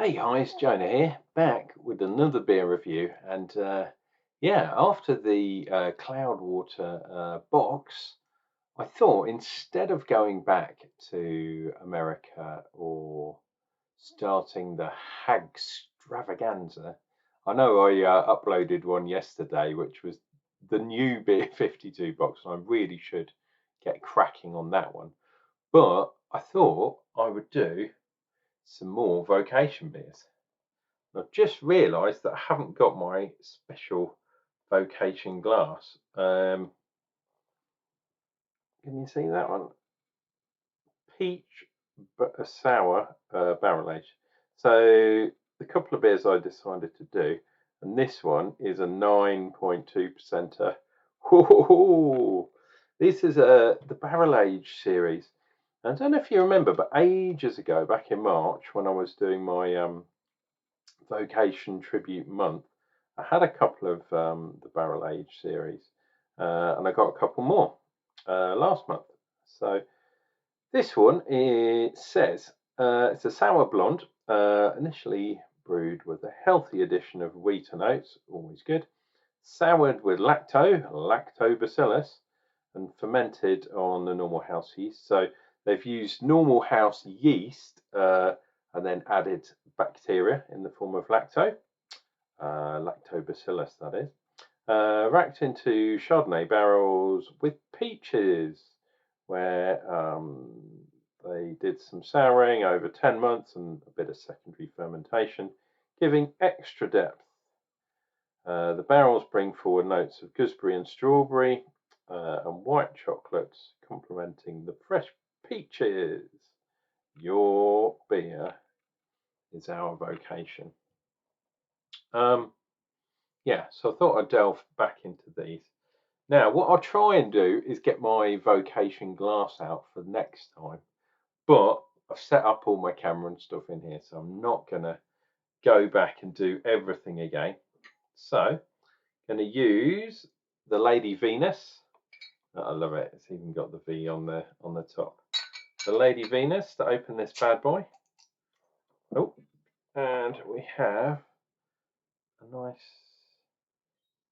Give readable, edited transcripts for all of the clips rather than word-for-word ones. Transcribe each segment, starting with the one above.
Hey guys, Jonah here, back with another beer review. And yeah, after the Cloudwater box, I thought instead of going back to America or starting the Hagstravaganza, I know I uploaded one yesterday, which was the new Beer 52 box, and I really should get cracking on that one. But I thought I would do some more Vocation beers. I've just realised that I haven't got my special Vocation glass. Can you see that one? Peach but a sour barrel age. So the couple of beers I decided to do, and this one is a 9.2%. This is the barrel age series. I don't know if you remember, but ages ago, back in March, when I was doing my Vocation Tribute Month, I had a couple of the Barrel Age series, and I got a couple more last month. So this one, it says it's a sour blonde, initially brewed with a healthy addition of wheat and oats, always good, soured with lactobacillus, and fermented on the normal house yeast. So they've used normal house yeast and then added bacteria in the form of lactobacillus that is, racked into Chardonnay barrels with peaches, where they did some souring over 10 months and a bit of secondary fermentation, giving extra depth. The barrels bring forward notes of gooseberry and strawberry and white chocolates, complementing the fresh peaches. Your beer is our Vocation. Yeah, so I thought I'd delve back into these. Now, what I'll try and do is get my Vocation glass out for next time, but I've set up all my camera and stuff in here, so I'm not going to go back and do everything again. So, I'm going to use the Lady Venus. Oh, I love it. It's even got the V on the top. The Lady Venus to open this bad boy. Oh, and we have a nice.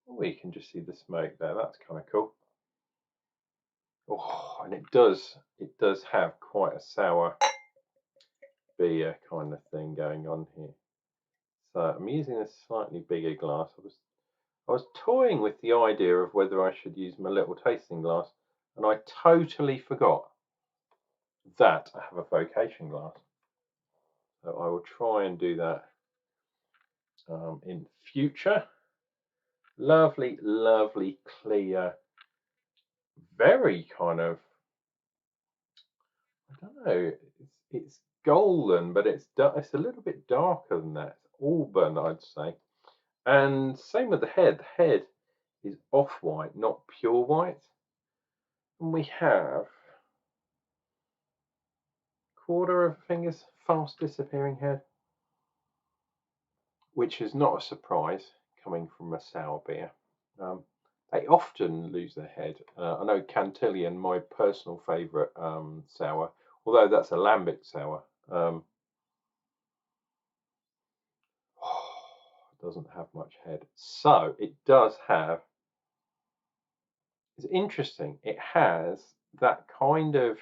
Oh, you can just see the smoke there. That's kind of cool. Oh, and it does have quite a sour beer kind of thing going on here. So I'm using a slightly bigger glass. I was toying with the idea of whether I should use my little tasting glass, and I totally forgot that I have a Vocation glass. So I will try and do that in future. Lovely, lovely, clear, very kind of, I don't know, it's golden, but it's a little bit darker than that. It's auburn, I'd say. And same with the head. The head is off-white, not pure white. And we have quarter of a finger's fast disappearing head, which is not a surprise coming from a sour beer. They often lose their head. I know Cantillon, my personal favourite sour, although that's a Lambic sour, doesn't have much head. So it does have, it's interesting, it has that kind of,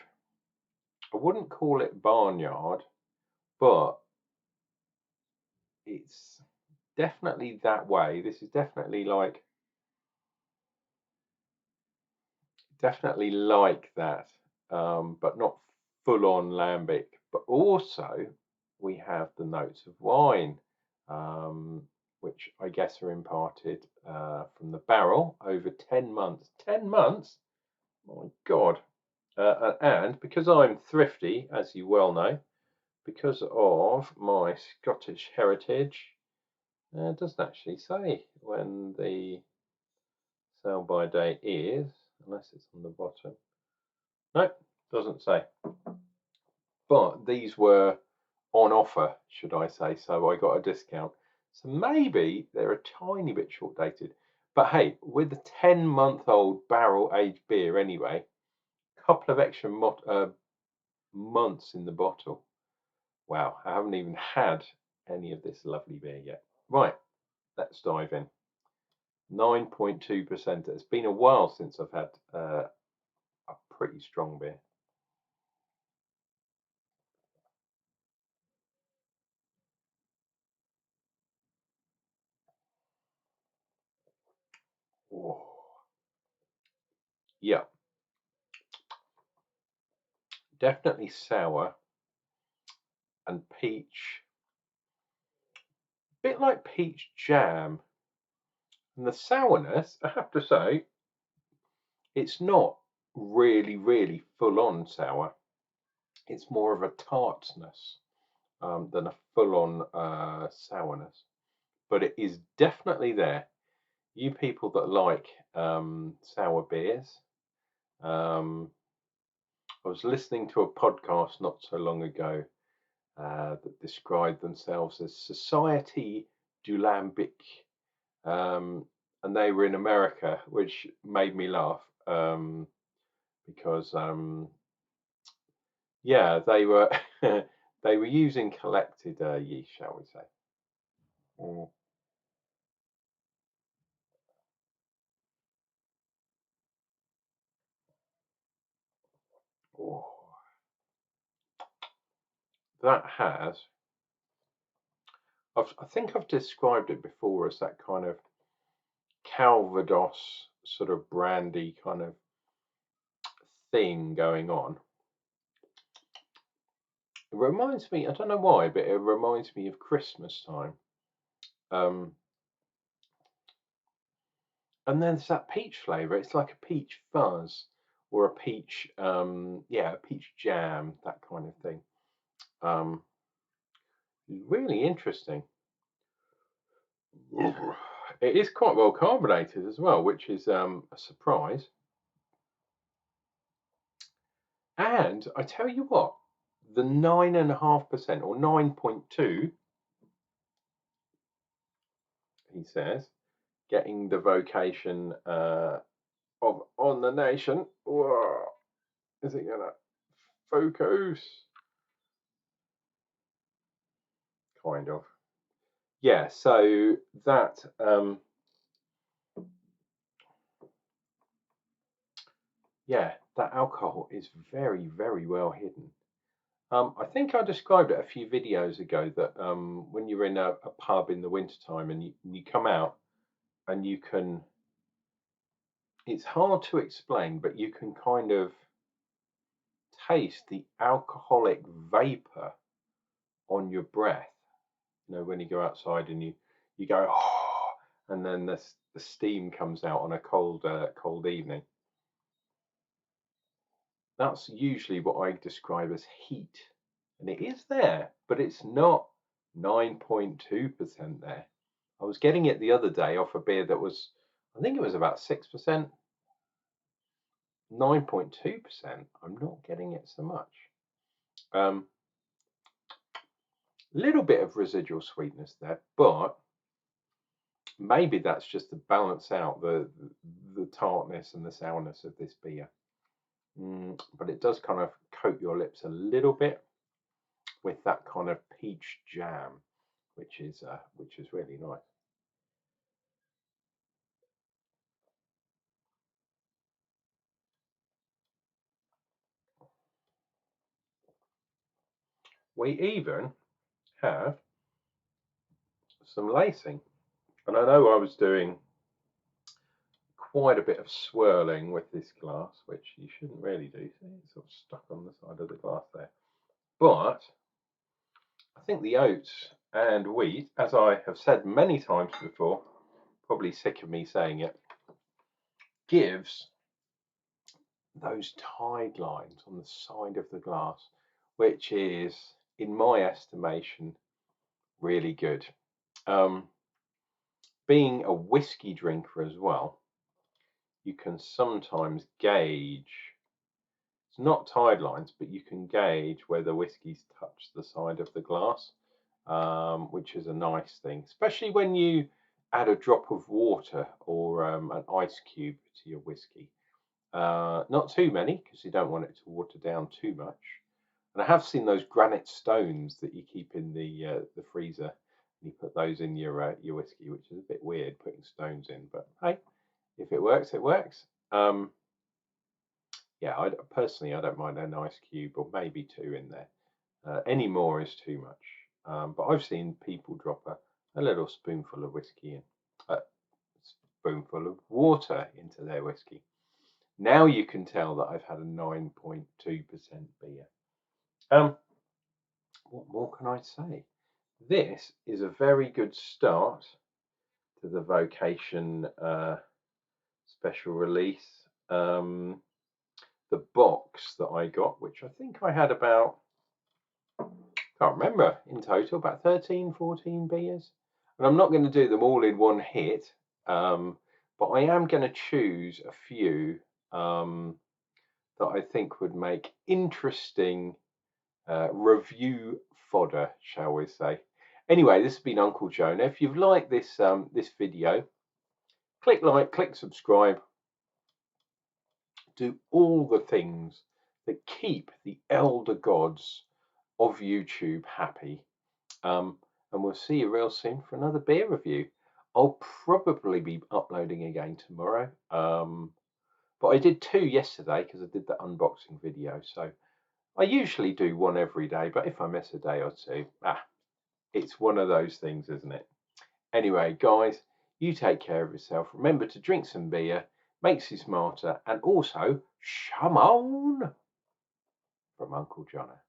I wouldn't call it barnyard, but it's definitely that way. This is definitely like that, but not full on lambic. But also we have the notes of wine, which I guess are imparted from the barrel over 10 months. 10 months? My God. And because I'm thrifty, as you well know, because of my Scottish heritage, it doesn't actually say when the sell by date is, unless it's on the bottom. Nope, doesn't say. But these were on offer, should I say, so I got a discount. So maybe they're a tiny bit short dated. But hey, with a 10-month-old barrel aged beer anyway, a couple of extra months in the bottle. Wow, I haven't even had any of this lovely beer yet. Right, let's dive in. 9.2%. It's been a while since I've had a pretty strong beer. Oh. Yeah, definitely sour and peach. A bit like peach jam. And the sourness, I have to say, it's not really full on sour. It's more of a tartness than a full on sourness. But it is definitely there. You people that like sour beers, I was listening to a podcast not so long ago that described themselves as Society du Lambic, and they were in America, which made me laugh because yeah, they were they were using collected yeast, shall we say? Mm. Oh, that has. I think I've described it before as that kind of Calvados sort of brandy kind of thing going on. It reminds me, I don't know why, but it reminds me of Christmas time. Um, and then there's that peach flavour. It's like a peach fuzz or a peach, yeah, a peach jam, that kind of thing. Um, really interesting. It is quite well carbonated as well, which is a surprise. And I tell you what, the 9.5% or 9.2, he says, getting the vocation of On the Nation. Whoa, is it gonna focus? Kind of. Yeah, so that yeah, that alcohol is very well hidden. I think I described it a few videos ago that when you're in a pub in the wintertime and you come out and you can, it's hard to explain, but you can kind of taste the alcoholic vapor on your breath. You know, when you go outside and you go, oh, and then the steam comes out on a cold evening. That's usually what I describe as heat. And it is there, but it's not 9.2% there. I was getting it the other day off a beer that was, I think it was about 6%, 9.2%. I'm not getting it so much. Little bit of residual sweetness there, but maybe that's just to balance out the tartness and the sourness of this beer. But it does kind of coat your lips a little bit with that kind of peach jam, which is really nice. We even have some lacing, and I know I was doing quite a bit of swirling with this glass, which you shouldn't really do. See, it's sort of stuck on the side of the glass there. But I think the oats and wheat, as I have said many times before, probably sick of me saying it, gives those tide lines on the side of the glass, which is, in my estimation, really good. Being a whiskey drinker as well, you can sometimes gauge, it's not tide lines, but you can gauge where the whiskies touch the side of the glass, which is a nice thing, especially when you add a drop of water or an ice cube to your whiskey. Not too many, because you don't want it to water down too much. And I have seen those granite stones that you keep in the freezer. You put those in your whiskey, which is a bit weird putting stones in, but hey, if it works, it works. Yeah, personally, I don't mind an ice cube or maybe two in there. Any more is too much. But I've seen people drop a little spoonful of whiskey in, a spoonful of water into their whiskey. Now you can tell that I've had a 9.2% beer. What more can I say? This is a very good start to the Vocation special release. The box that I got, which I think I had about, can't remember, in total, about 13, 14 beers. And I'm not going to do them all in one hit, but I am going to choose a few that I think would make interesting review fodder, shall we say. Anyway, this has been Unclejona. If you've liked this this video, click like, click subscribe. Do all the things that keep the elder gods of YouTube happy. And we'll see you real soon for another beer review. I'll probably be uploading again tomorrow. But I did two yesterday because I did the unboxing video. So I usually do one every day, but if I miss a day or two, it's one of those things, isn't it? Anyway, guys, you take care of yourself. Remember to drink some beer, makes you smarter, and also, shum on from Unclejona.